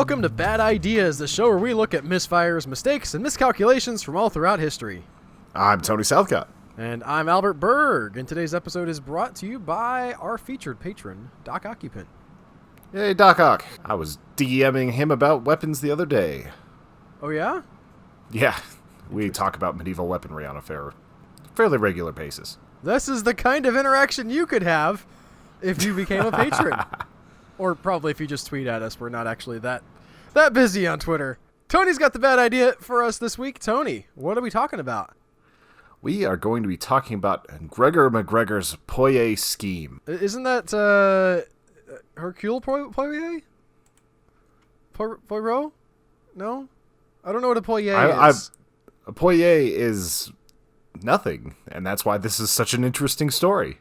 welcome to Bad Ideas, the show where we look at misfires, mistakes, and miscalculations from all throughout history. I'm Tony Southcott. And I'm Albert Berg, and today's episode is brought to you by our featured patron, Doc Occupant. Hey, Doc Ock. I was DMing him about weapons the other day. Oh, yeah? Yeah, we talk about medieval weaponry on a fairly regular basis. This is the kind of interaction you could have if you became a patron. Or probably if you just tweet at us. We're not actually that busy on Twitter. Tony's got the bad idea for us this week. Tony, what are we talking about? We are going to be talking about Gregor MacGregor's Poyais scheme. Isn't that Hercule Poyais? Poirot? No? I don't know what a Poyais is. A Poyais is nothing, and that's why this is such an interesting story.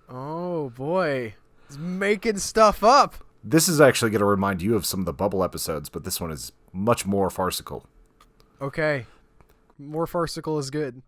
Oh, boy. He's making stuff up. This is actually going to remind you of some of the Bubble episodes, but this one is much more farcical. Okay. More farcical is good.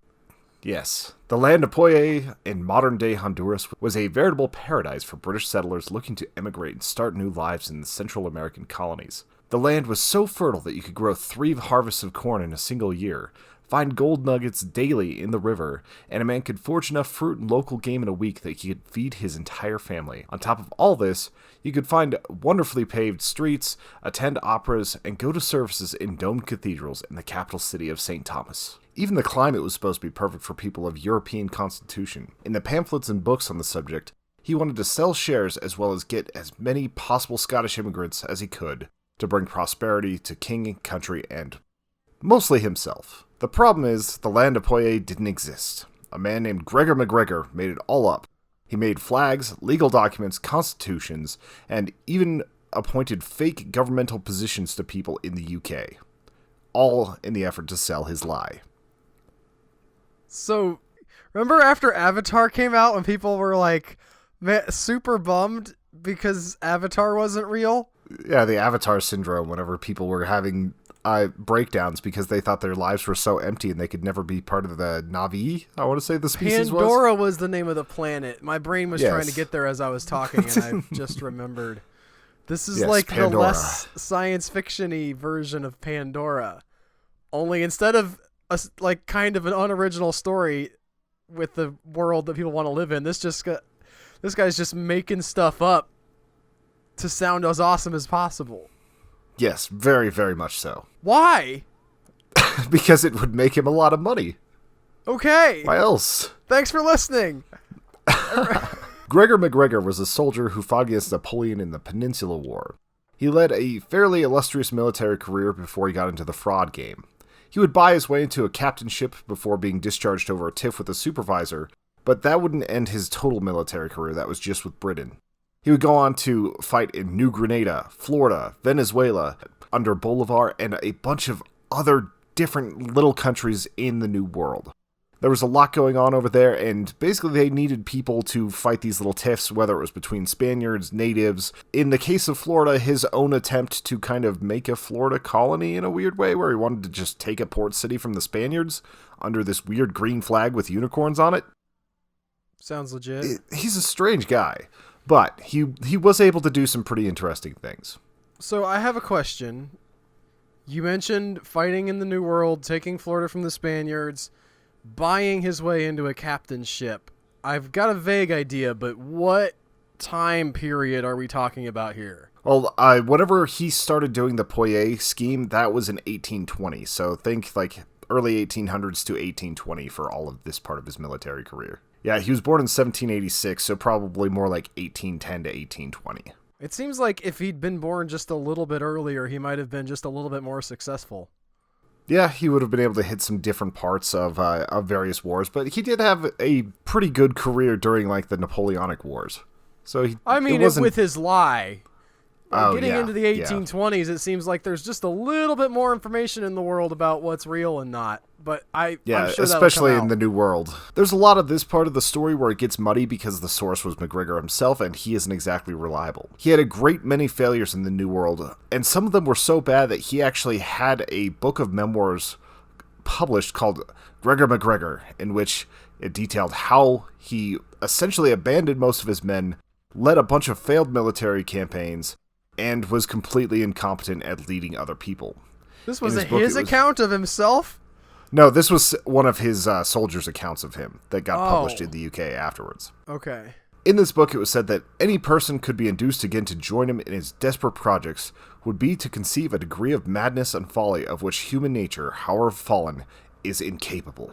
Yes. The land of Poyais in modern-day Honduras was a veritable paradise for British settlers looking to emigrate and start new lives in the Central American colonies. The land was so fertile that you could grow 3 harvests of corn in a single year, find gold nuggets daily in the river, and a man could forage enough fruit and local game in a week that he could feed his entire family. On top of all this, you could find wonderfully paved streets, attend operas, and go to services in domed cathedrals in the capital city of St. Thomas. Even the climate was supposed to be perfect for people of European constitution. In the pamphlets and books on the subject, he wanted to sell shares as well as get as many possible Scottish immigrants as he could to bring prosperity to king, country, and mostly himself. The problem is, the land of Poyais didn't exist. A man named Gregor MacGregor made it all up. He made flags, legal documents, constitutions, and even appointed fake governmental positions to people in the UK. All in the effort to sell his lie. So, remember after Avatar came out when people were like super bummed because Avatar wasn't real? Yeah, the Avatar syndrome, whenever people were having breakdowns because they thought their lives were so empty and they could never be part of the Na'vi, I want to say the species was. Pandora was the name of the planet. My brain was trying to get there as I was talking, and I just remembered. This is like Pandora. The less science fiction-y version of Pandora. Only instead of like kind of an unoriginal story with the world that people want to live in, this guy's just making stuff up to sound as awesome as possible. Yes, very, very much so. Why? Because it would make him a lot of money. Okay. Why else? Thanks for listening. Gregor MacGregor was a soldier who fought against Napoleon in the Peninsula War. He led a fairly illustrious military career before he got into the fraud game. He would buy his way into a captainship before being discharged over a tiff with a supervisor, but that wouldn't end his total military career. That was just with Britain. He would go on to fight in New Grenada, Florida, Venezuela, under Bolivar, and a bunch of other different little countries in the New World. There was a lot going on over there, and basically they needed people to fight these little tiffs, whether it was between Spaniards, natives. In the case of Florida, his own attempt to kind of make a Florida colony in a weird way, where he wanted to just take a port city from the Spaniards under this weird green flag with unicorns on it. Sounds legit. He's a strange guy. But he was able to do some pretty interesting things. So I have a question. You mentioned fighting in the New World, taking Florida from the Spaniards, buying his way into a captainship. I've got a vague idea, but what time period are we talking about here? Well, whenever he started doing the Poyais scheme, that was in 1820. So think like early 1800s to 1820 for all of this part of his military career. Yeah, he was born in 1786, so probably more like 1810 to 1820. It seems like if he'd been born just a little bit earlier, he might have been just a little bit more successful. Yeah, he would have been able to hit some different parts of various wars, but he did have a pretty good career during like the Napoleonic Wars. So with his lie. Getting into the 1820s, it seems like there's just a little bit more information in the world about what's real and not. But I'm sure especially in the New World. There's a lot of this part of the story where it gets muddy because the source was MacGregor himself, and he isn't exactly reliable. He had a great many failures in the New World, and some of them were so bad that he actually had a book of memoirs published called Gregor MacGregor, in which it detailed how he essentially abandoned most of his men, led a bunch of failed military campaigns, and was completely incompetent at leading other people. This was his account of himself? No, this was one of his soldiers' accounts of him that got published in the UK afterwards. Okay. In this book, it was said that any person could be induced again to join him in his desperate projects would be to conceive a degree of madness and folly of which human nature, however fallen, is incapable.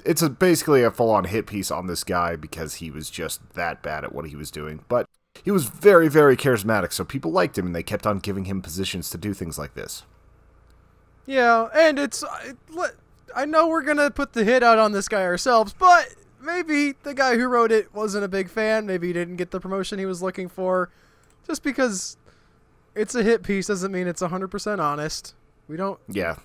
It's basically a full-on hit piece on this guy because he was just that bad at what he was doing. But he was very, very charismatic, so people liked him, and they kept on giving him positions to do things like this. Yeah, and I know we're going to put the hit out on this guy ourselves, but maybe the guy who wrote it wasn't a big fan. Maybe he didn't get the promotion he was looking for. Just because it's a hit piece doesn't mean it's 100% honest. Yeah.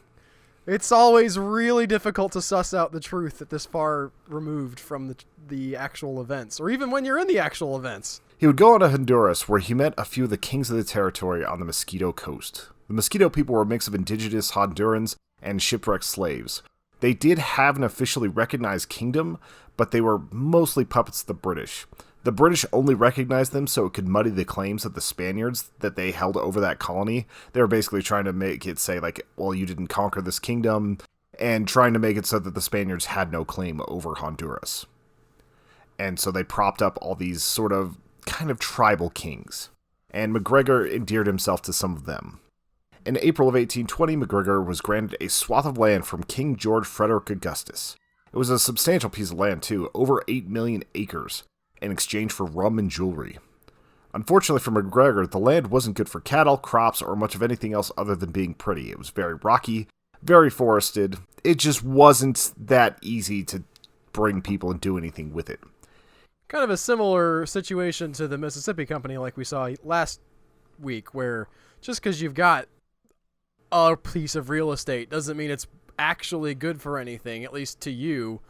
It's always really difficult to suss out the truth at this far removed from the actual events, or even when you're in the actual events. He would go on to Honduras, where he met a few of the kings of the territory on the Mosquito coast. The Mosquito people were a mix of indigenous Hondurans and shipwrecked slaves. They did have an officially recognized kingdom, but they were mostly puppets of the British. The British only recognized them so it could muddy the claims of the Spaniards that they held over that colony. They were basically trying to make it say, well, you didn't conquer this kingdom, and trying to make it so that the Spaniards had no claim over Honduras. And so they propped up all these sort of kind of tribal kings. And MacGregor endeared himself to some of them. In April of 1820, MacGregor was granted a swath of land from King George Frederick Augustus. It was a substantial piece of land, too, over 8 million acres, in exchange for rum and jewelry. Unfortunately for MacGregor, the land wasn't good for cattle, crops, or much of anything else other than being pretty. It was very rocky, very forested. It just wasn't that easy to bring people and do anything with it. Kind of a similar situation to the Mississippi Company like we saw last week, where just because you've got a piece of real estate doesn't mean it's actually good for anything, at least to you,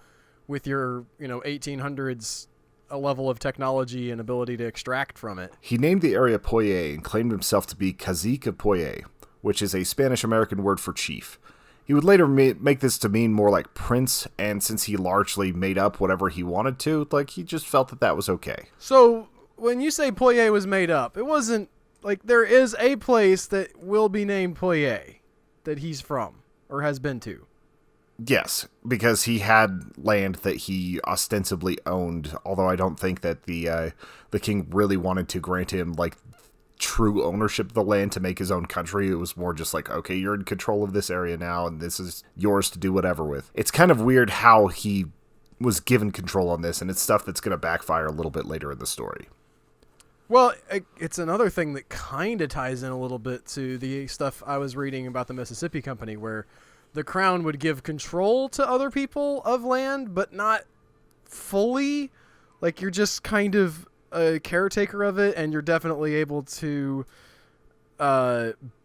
with your 1800s a level of technology and ability to extract from it. He named the area Poyais and claimed himself to be Cacique of Poyais, which is a Spanish-American word for chief. He would later make this to mean more like prince, and since he largely made up whatever he wanted to, he just felt that was okay. So, when you say Poyais was made up, it wasn't there is a place that will be named Poyais that he's from or has been to. Yes, because he had land that he ostensibly owned, although I don't think that the king really wanted to grant him true ownership of the land to make his own country. It was more just okay, you're in control of this area now and this is yours to do whatever with. It's kind of weird how he was given control on this, and it's stuff that's going to backfire a little bit later in the story. Well, it's another thing that kind of ties in a little bit to the stuff I was reading about the Mississippi Company, where the crown would give control to other people of land, but not fully. You're just kind of a caretaker of it, and you're definitely able to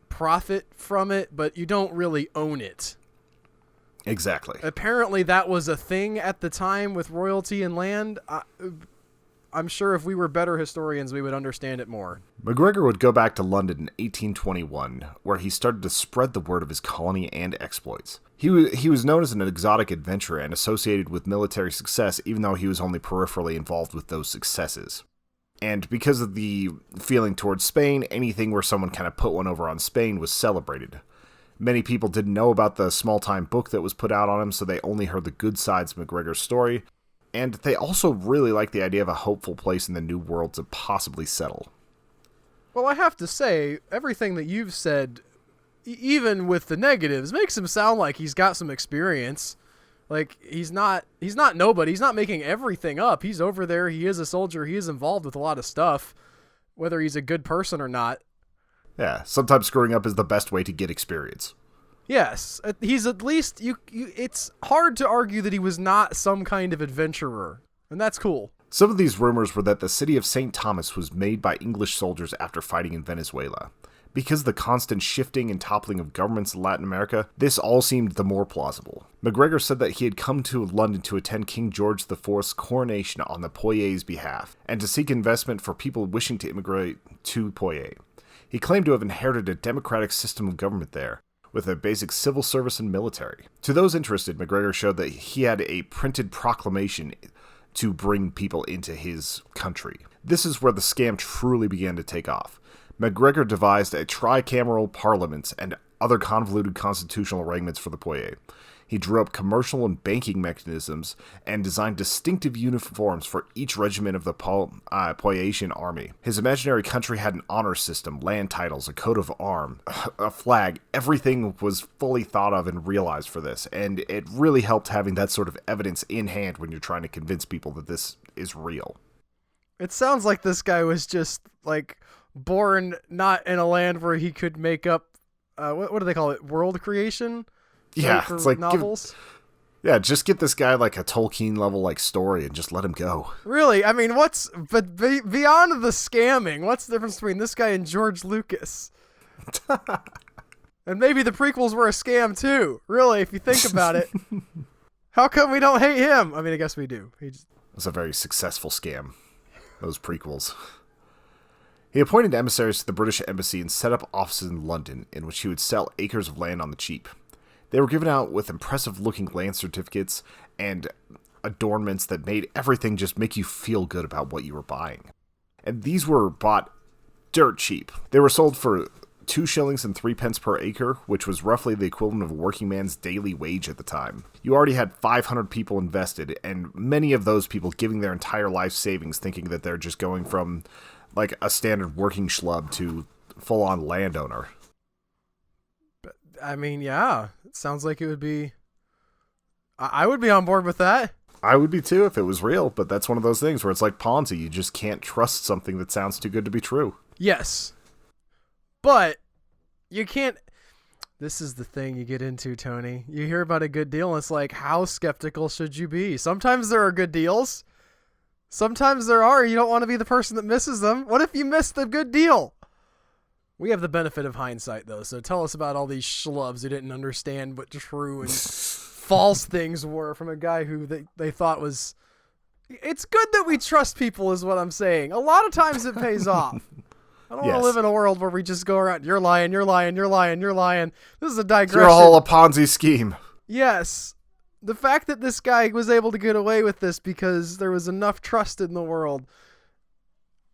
profit from it, but you don't really own it. Exactly. Apparently that was a thing at the time with royalty and land. I'm sure if we were better historians, we would understand it more. MacGregor would go back to London in 1821, where he started to spread the word of his colony and exploits. He was known as an exotic adventurer and associated with military success, even though he was only peripherally involved with those successes. And because of the feeling towards Spain, anything where someone kind of put one over on Spain was celebrated. Many people didn't know about the small-time book that was put out on him, so they only heard the good sides of MacGregor's story. And they also really liked the idea of a hopeful place in the New World to possibly settle. Well, I have to say, everything that you've said, even with the negatives, makes him sound like he's got some experience. He's not nobody. He's not making everything up. He's over there. He is a soldier. He is involved with a lot of stuff, whether he's a good person or not. Yeah, sometimes screwing up is the best way to get experience. Yes, he's at least it's hard to argue that he was not some kind of adventurer, and that's cool. Some of these rumors were that the city of St. Thomas was made by English soldiers after fighting in Venezuela. Because of the constant shifting and toppling of governments in Latin America, this all seemed the more plausible. MacGregor said that he had come to London to attend King George IV's coronation on the Poyais' behalf, and to seek investment for people wishing to immigrate to Poyais. He claimed to have inherited a democratic system of government there, with a basic civil service and military. To those interested, MacGregor showed that he had a printed proclamation to bring people into his country. This is where the scam truly began to take off. MacGregor devised a tricameral parliament and other convoluted constitutional arrangements for the Poyais. He drew up commercial and banking mechanisms and designed distinctive uniforms for each regiment of the Poyaisian army. His imaginary country had an honor system, land titles, a coat of arms, a flag. Everything was fully thought of and realized for this, and it really helped having that sort of evidence in hand when you're trying to convince people that this is real. It sounds like this guy was just, like, born not in a land where he could make up, what do they call it, world creation? Yeah, for it's like novels. Just get this guy like a Tolkien level like story and just let him go. Really, I mean, beyond the scamming? What's the difference between this guy and George Lucas? And maybe the prequels were a scam too. Really, if you think about it, how come we don't hate him? I mean, I guess we do. It was a very successful scam. Those prequels. He appointed emissaries to the British Embassy and set up offices in London, in which he would sell acres of land on the cheap. They were given out with impressive-looking land certificates and adornments that made everything just make you feel good about what you were buying. And these were bought dirt cheap. They were sold for 2 shillings and 3 pence per acre, which was roughly the equivalent of a working man's daily wage at the time. You already had 500 people invested, and many of those people giving their entire life savings thinking that they're just going from, like, a standard working schlub to full-on landowner. I mean, yeah, it sounds like it would be... I would be on board with that. I would be too if it was real, but that's one of those things where it's like Ponzi. You just can't trust something that sounds too good to be true. Yes. But you can't... This is the thing you get into, Tony. You hear about a good deal, and it's like, how skeptical should you be? Sometimes there are good deals. Sometimes there are. You don't want to be the person that misses them. What if you missed the good deal? We have the benefit of hindsight, though, so tell us about all these schlubs who didn't understand what true and false things were from a guy who they thought was... It's good that we trust people, is what I'm saying. A lot of times it pays off. I don't want to live in a world where we just go around, you're lying, you're lying, you're lying, you're lying. This is a digression. You're all a Ponzi scheme. Yes. The fact that this guy was able to get away with this because there was enough trust in the world...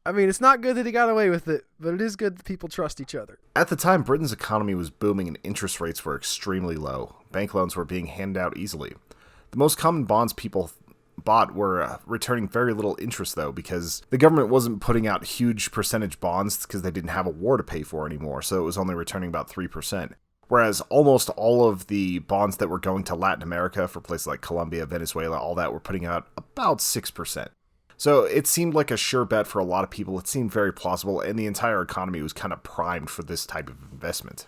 I mean, it's not good that he got away with it, but it is good that people trust each other. At the time, Britain's economy was booming and interest rates were extremely low. Bank loans were being handed out easily. The most common bonds people bought were returning very little interest, though, because the government wasn't putting out huge percentage bonds because they didn't have a war to pay for anymore, so it was only returning about 3%. Whereas almost all of the bonds that were going to Latin America for places like Colombia, Venezuela, all that were putting out about 6%. So it seemed like a sure bet for a lot of people. It seemed very plausible, and the entire economy was kind of primed for this type of investment.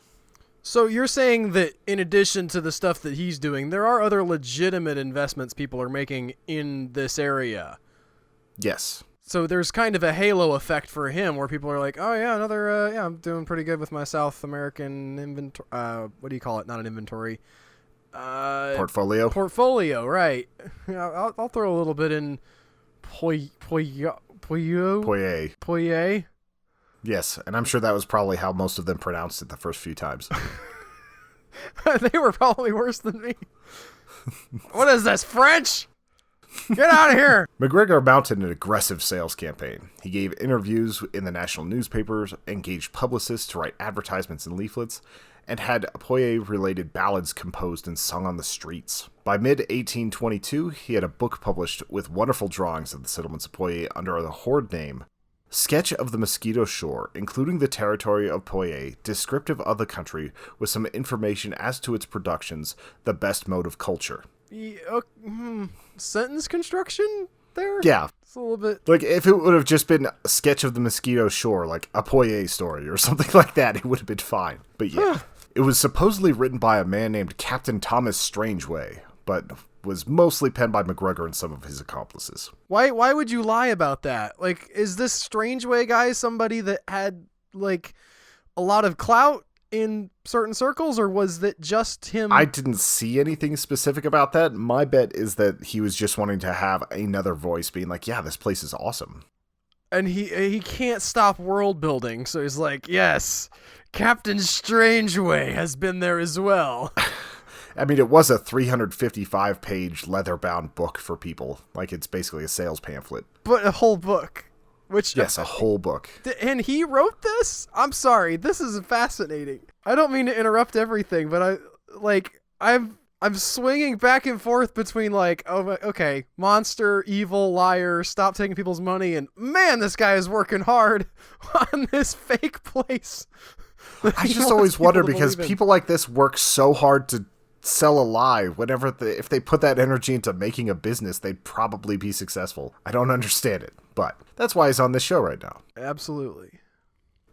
So you're saying that in addition to the stuff that he's doing, there are other legitimate investments people are making in this area? Yes. So there's kind of a halo effect for him where people are like, oh yeah, I'm doing pretty good with my South American inventory. What do you call it? Not an inventory. Portfolio? Portfolio, right. I'll throw a little bit in... Poyais? Yes, and I'm sure that was probably how most of them pronounced it the first few times. They were probably worse than me. What is this, French? Get out of here! MacGregor mounted an aggressive sales campaign. He gave interviews in the national newspapers, engaged publicists to write advertisements and leaflets, and had Poyais-related ballads composed and sung on the streets. By mid-1822, he had a book published with wonderful drawings of the settlements of Poyais under the horde name Sketch of the Mosquito Shore, including the territory of Poyais, descriptive of the country, with some information as to its productions, the best mode of culture. Sentence construction there? Yeah. It's a little bit... Like, if it would have just been a sketch of the Mosquito Shore, like a Poyais story or something like that, it would have been fine. But yeah. It was supposedly written by a man named Captain Thomas Strangeway, but was mostly penned by MacGregor and some of his accomplices. Why would you lie about that? Like, is this Strangeway guy somebody that had, like, a lot of clout in certain circles, or was that just him? I didn't see anything specific about that. My bet is that he was just wanting to have another voice being like, yeah, this place is awesome. And he can't stop world building, so he's like, yes, Captain Strangeway has been there as well. I mean, it was a 355-page leather-bound book for people. Like, it's basically a sales pamphlet. But a whole book. Which yes, a whole book. And he wrote this? I'm sorry. This is fascinating. I don't mean to interrupt everything, but I'm swinging back and forth between like, oh, okay, monster, evil, liar, stop taking people's money, and man, this guy is working hard on this fake place. I just always wonder because people like this work so hard to sell a lie. If they put that energy into making a business, they'd probably be successful. I don't understand it, but that's why he's on this show right now. Absolutely.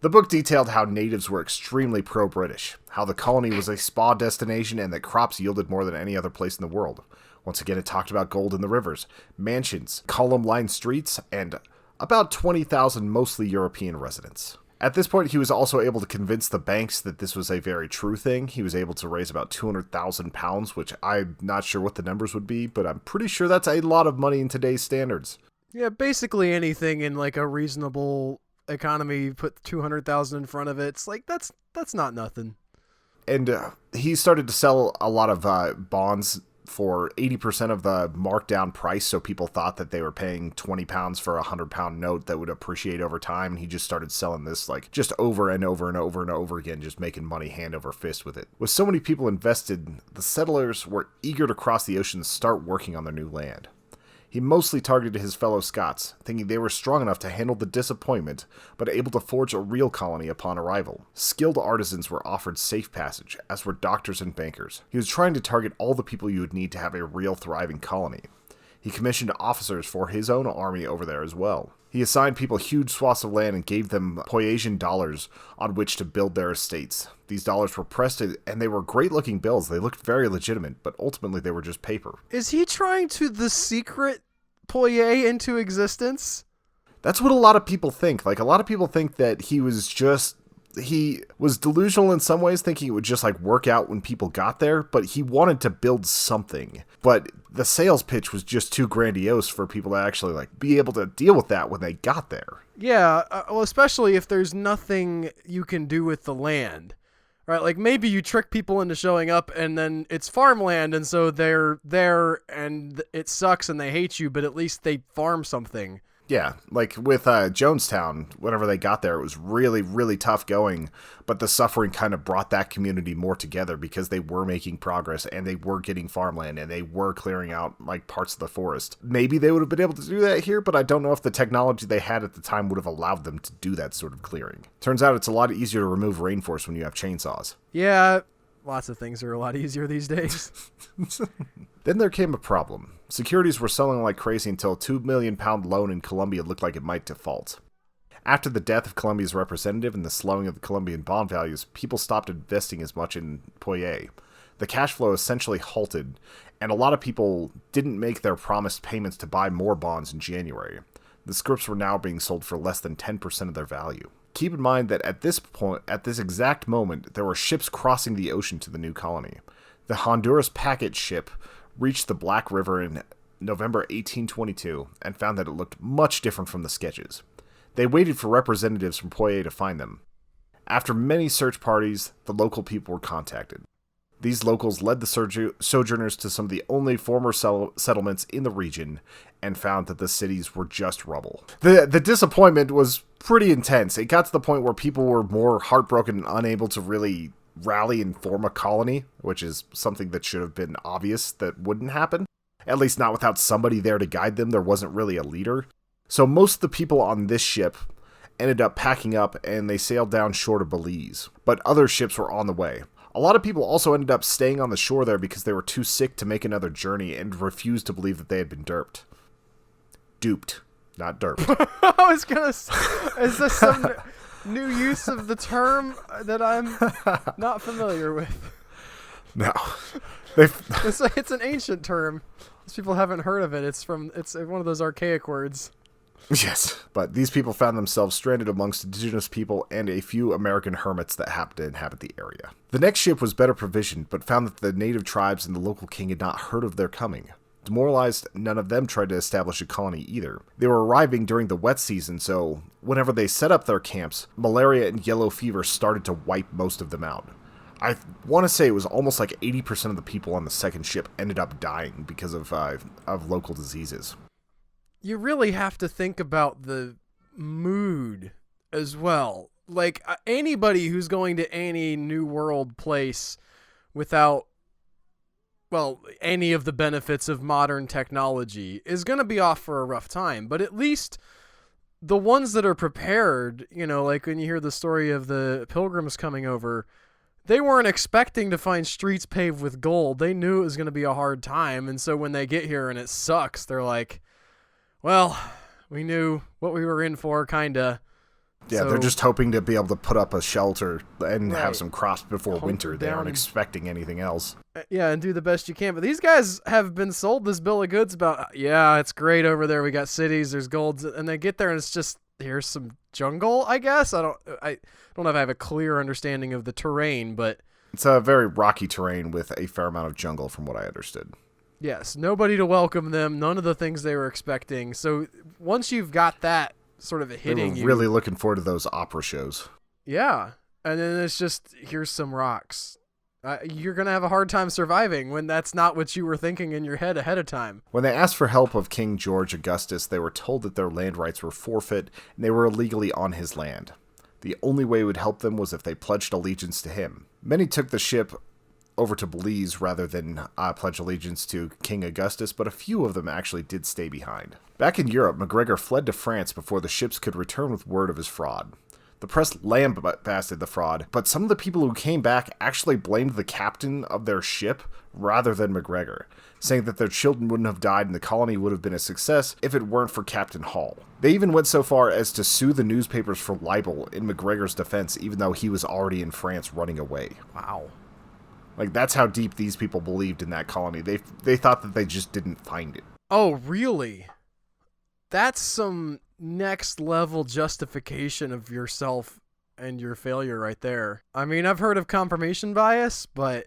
The book detailed how natives were extremely pro-British, how the colony was a spa destination, and that crops yielded more than any other place in the world. Once again, it talked about gold in the rivers, mansions, column-lined streets, and about 20,000 mostly European residents. At this point, he was also able to convince the banks that this was a very true thing. He was able to raise about £200,000, which I'm not sure what the numbers would be, but I'm pretty sure that's a lot of money in today's standards. Yeah, basically anything in like a reasonable economy, put 200,000 in front of it. It's like that's not nothing. And he started to sell a lot of bonds for 80% of the markdown price, so people thought that they were paying £20 for a £100 note that would appreciate over time, and he just started selling this like just over and over and over and over again, just making money hand over fist with it. With so many people invested, the settlers were eager to cross the ocean and start working on their new land. He mostly targeted his fellow Scots, thinking they were strong enough to handle the disappointment, but able to forge a real colony upon arrival. Skilled artisans were offered safe passage, as were doctors and bankers. He was trying to target all the people you would need to have a real thriving colony. He commissioned officers for his own army over there as well. He assigned people huge swaths of land and gave them Poyais dollars on which to build their estates. These dollars were pressed, and they were great-looking bills. They looked very legitimate, but ultimately they were just paper. Is he trying to the secret Poyais into existence? That's what a lot of people think. Like, a lot of people think that he was delusional in some ways, thinking it would just like work out when people got there, but he wanted to build something. But the sales pitch was just too grandiose for people to actually like be able to deal with that when they got there. Yeah, well, especially if there's nothing you can do with the land. Right, like maybe you trick people into showing up and then it's farmland and so they're there and it sucks and they hate you, but at least they farm something. Yeah, like with Jonestown, whenever they got there, it was really, really tough going, but the suffering kind of brought that community more together because they were making progress and they were getting farmland and they were clearing out like parts of the forest. Maybe they would have been able to do that here, but I don't know if the technology they had at the time would have allowed them to do that sort of clearing. Turns out it's a lot easier to remove rainforest when you have chainsaws. Yeah, lots of things are a lot easier these days. Then there came a problem. Securities were selling like crazy until a £2 million loan in Colombia looked like it might default. After the death of Colombia's representative and the slowing of the Colombian bond values, people stopped investing as much in Poyais. The cash flow essentially halted, and a lot of people didn't make their promised payments to buy more bonds in January. The scripts were now being sold for less than 10% of their value. Keep in mind that at this exact moment, there were ships crossing the ocean to the new colony. The Honduras packet ship reached the Black River in November 1822 and found that it looked much different from the sketches. They waited for representatives from Poyais to find them. After many search parties, the local people were contacted. These locals led the sojourners to some of the only former settlements in the region and found that the cities were just rubble. The disappointment was pretty intense. It got to the point where people were more heartbroken and unable to really rally and form a colony, which is something that should have been obvious that wouldn't happen. At least not without somebody there to guide them. There wasn't really a leader. So most of the people on this ship ended up packing up and they sailed down shore to Belize. But other ships were on the way. A lot of people also ended up staying on the shore there because they were too sick to make another journey and refused to believe that they had been duped. Duped, not derped. I was gonna say, is this some new use of the term that I'm not familiar with? No. It's an ancient term. These people haven't heard of it. It's one of those archaic words. Yes, but these people found themselves stranded amongst indigenous people and a few American hermits that happened to inhabit the area. The next ship was better provisioned, but found that the native tribes and the local king had not heard of their coming. Demoralized, none of them tried to establish a colony either. They were arriving during the wet season, so whenever they set up their camps, malaria and yellow fever started to wipe most of them out. I want to say it was almost like 80% of the people on the second ship ended up dying because of local diseases. You really have to think about the mood as well. Like, anybody who's going to any New World place without, well, any of the benefits of modern technology is going to be off for a rough time. But at least the ones that are prepared, you know, like when you hear the story of the pilgrims coming over, they weren't expecting to find streets paved with gold. They knew it was going to be a hard time. And so when they get here and it sucks, they're like, well, we knew what we were in for, kind of. Yeah, so, they're just hoping to be able to put up a shelter and have some crops before winter. They aren't expecting anything else. Yeah, and do the best you can. But these guys have been sold this bill of goods about, yeah, it's great over there. We got cities, there's gold. And they get there and it's just, here's some jungle, I guess. I don't know if I have a clear understanding of the terrain, but it's a very rocky terrain with a fair amount of jungle from what I understood. Yes, nobody to welcome them, none of the things they were expecting. So once you've got that sort of hitting you, really looking forward to those opera shows. Yeah, and then it's just, here's some rocks. You're going to have a hard time surviving when that's not what you were thinking in your head ahead of time. When they asked for help of King George Augustus, they were told that their land rights were forfeit and they were illegally on his land. The only way it would help them was if they pledged allegiance to him. Many took the ship over to Belize rather than pledge allegiance to King Augustus, but a few of them actually did stay behind. Back in Europe, MacGregor fled to France before the ships could return with word of his fraud. The press lambasted the fraud, but some of the people who came back actually blamed the captain of their ship rather than MacGregor, saying that their children wouldn't have died and the colony would have been a success if it weren't for Captain Hall. They even went so far as to sue the newspapers for libel in MacGregor's defense, even though he was already in France running away. Wow. Like, that's how deep these people believed in that colony. They thought that they just didn't find it. Oh, really? That's some next level justification of yourself and your failure right there. I mean, I've heard of confirmation bias, but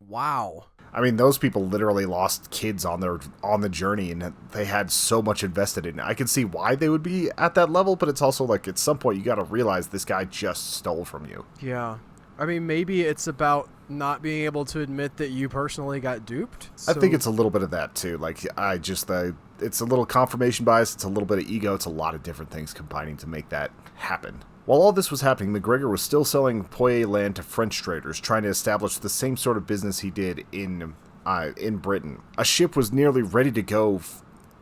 wow. I mean, those people literally lost kids on the journey, and they had so much invested in it. I can see why they would be at that level, but it's also like, at some point you got to realize this guy just stole from you. Yeah. I mean, maybe it's about not being able to admit that you personally got duped. I think it's a little bit of that too. Like, it's a little confirmation bias, it's a little bit of ego, it's a lot of different things combining to make that happen. While all this was happening, MacGregor was still selling Poyais land to French traders, trying to establish the same sort of business he did in Britain. A ship was nearly ready to go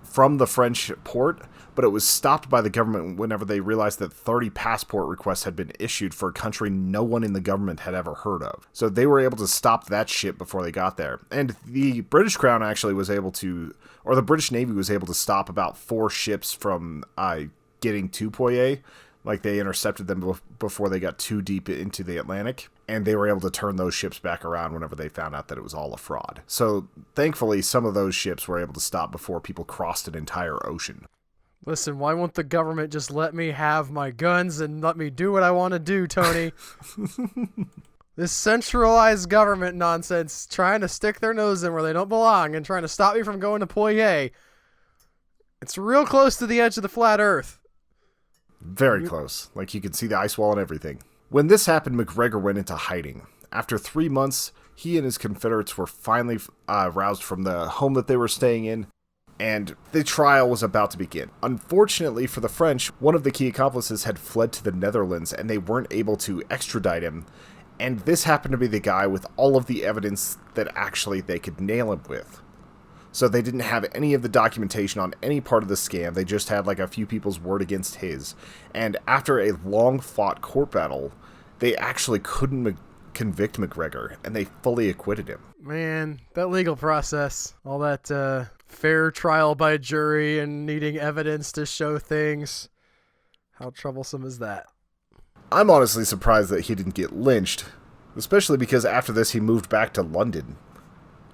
from the French port, but it was stopped by the government whenever they realized that 30 passport requests had been issued for a country no one in the government had ever heard of. So they were able to stop that ship before they got there. And the British Crown actually was able to, or the British Navy was able to stop about 4 ships from getting to Poyais. Like, they intercepted them before they got too deep into the Atlantic, and they were able to turn those ships back around whenever they found out that it was all a fraud. So thankfully, some of those ships were able to stop before people crossed an entire ocean. Listen, why won't the government just let me have my guns and let me do what I want to do, Tony? This centralized government nonsense, trying to stick their nose in where they don't belong and trying to stop me from going to Poyais. It's real close to the edge of the flat earth. Very close. Like, you can see the ice wall and everything. When this happened, MacGregor went into hiding. After 3 months, he and his Confederates were finally roused from the home that they were staying in, and the trial was about to begin. Unfortunately for the French, one of the key accomplices had fled to the Netherlands, and they weren't able to extradite him. And this happened to be the guy with all of the evidence that actually they could nail him with. So they didn't have any of the documentation on any part of the scam. They just had like a few people's word against his. And after a long-fought court battle, they actually couldn't convict MacGregor, and they fully acquitted him. Man, that legal process, all that fair trial by jury and needing evidence to show things, how troublesome is that? I'm honestly surprised that he didn't get lynched, especially because after this he moved back to London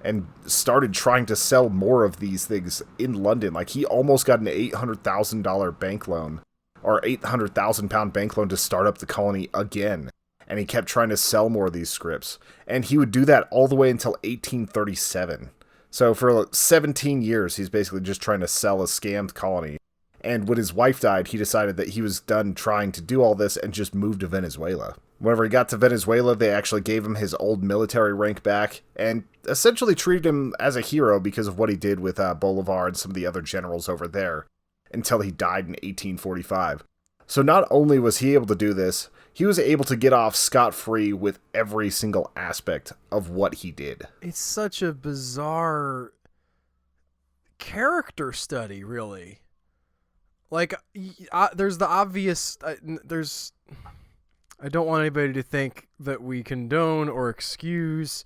and started trying to sell more of these things in London. Like, he almost got an $800,000 bank loan, or £800,000 bank loan to start up the colony again. And he kept trying to sell more of these scripts. And he would do that all the way until 1837. So for 17 years, he's basically just trying to sell a scammed colony. And when his wife died, he decided that he was done trying to do all this and just moved to Venezuela. Whenever he got to Venezuela, they actually gave him his old military rank back and essentially treated him as a hero because of what he did with Bolivar and some of the other generals over there until he died in 1845. So not only was he able to do this, he was able to get off scot-free with every single aspect of what he did. It's such a bizarre character study, really. Like, there's the obvious... I don't want anybody to think that we condone or excuse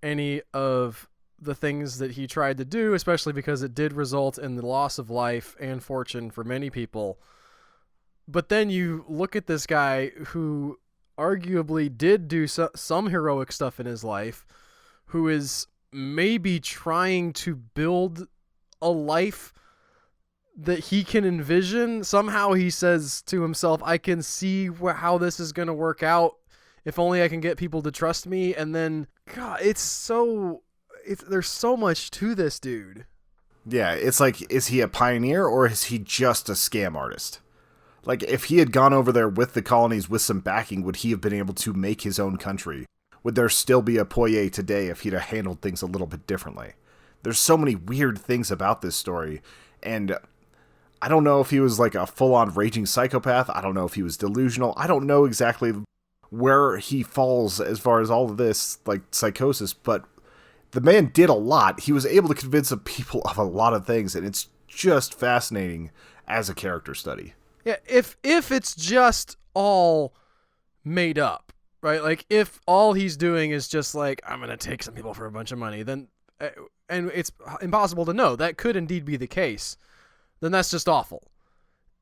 any of the things that he tried to do, especially because it did result in the loss of life and fortune for many people. But then you look at this guy who arguably did do some heroic stuff in his life, who is maybe trying to build a life that he can envision. Somehow he says to himself, I can see how this is going to work out if only I can get people to trust me. And then, God, there's so much to this dude. Yeah, it's like, is he a pioneer or is he just a scam artist? Like, if he had gone over there with the colonies with some backing, would he have been able to make his own country? Would there still be a Poyais today if he'd have handled things a little bit differently? There's so many weird things about this story, and I don't know if he was like a full-on raging psychopath. I don't know if he was delusional. I don't know exactly where he falls as far as all of this, like, psychosis, but the man did a lot. He was able to convince the people of a lot of things, and it's just fascinating as a character study. Yeah, if it's just all made up, right? Like, if all he's doing is just like, I'm going to take some people for a bunch of money, then, and it's impossible to know, that could indeed be the case, then that's just awful.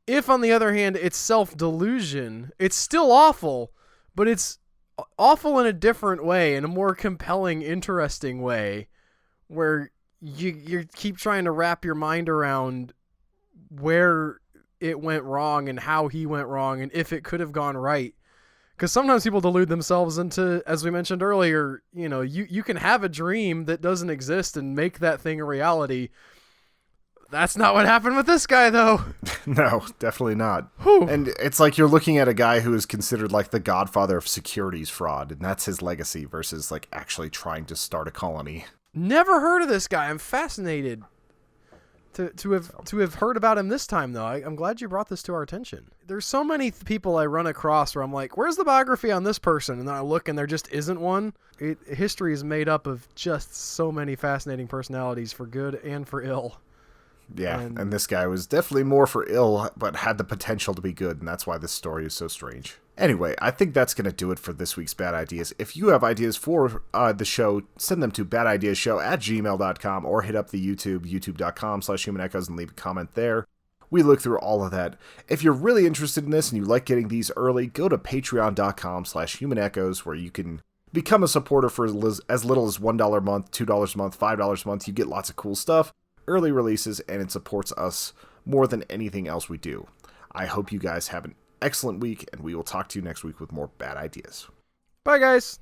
If, on the other hand, it's self-delusion, it's still awful, but it's awful in a different way, in a more compelling, interesting way, where you keep trying to wrap your mind around where it went wrong and how he went wrong and if it could have gone right. Because sometimes people delude themselves into, as we mentioned earlier, you can have a dream that doesn't exist and make that thing a reality. That's not what happened with this guy, though. No, definitely not. Whew. And it's like you're looking at a guy who is considered like the godfather of securities fraud, and that's his legacy versus like actually trying to start a colony. Never heard of this guy. I'm fascinated to have heard about him this time, though. I'm glad you brought this to our attention. There's so many people I run across where I'm like, where's the biography on this person? And then I look and there just isn't one. History is made up of just so many fascinating personalities for good and for ill. Yeah, and this guy was definitely more for ill, but had the potential to be good, and that's why this story is so strange. Anyway, I think that's going to do it for this week's Bad Ideas. If you have ideas for the show, send them to badideashow@gmail.com or hit up the youtube.com/humanechoes and leave a comment there. We look through all of that. If you're really interested in this and you like getting these early, go to patreon.com/humanechoes where you can become a supporter for as little as $1 a month, $2 a month, $5 a month. You get lots of cool stuff, early releases, and it supports us more than anything else we do. I hope you guys have an excellent week, and we will talk to you next week with more Bad Ideas. Bye, guys.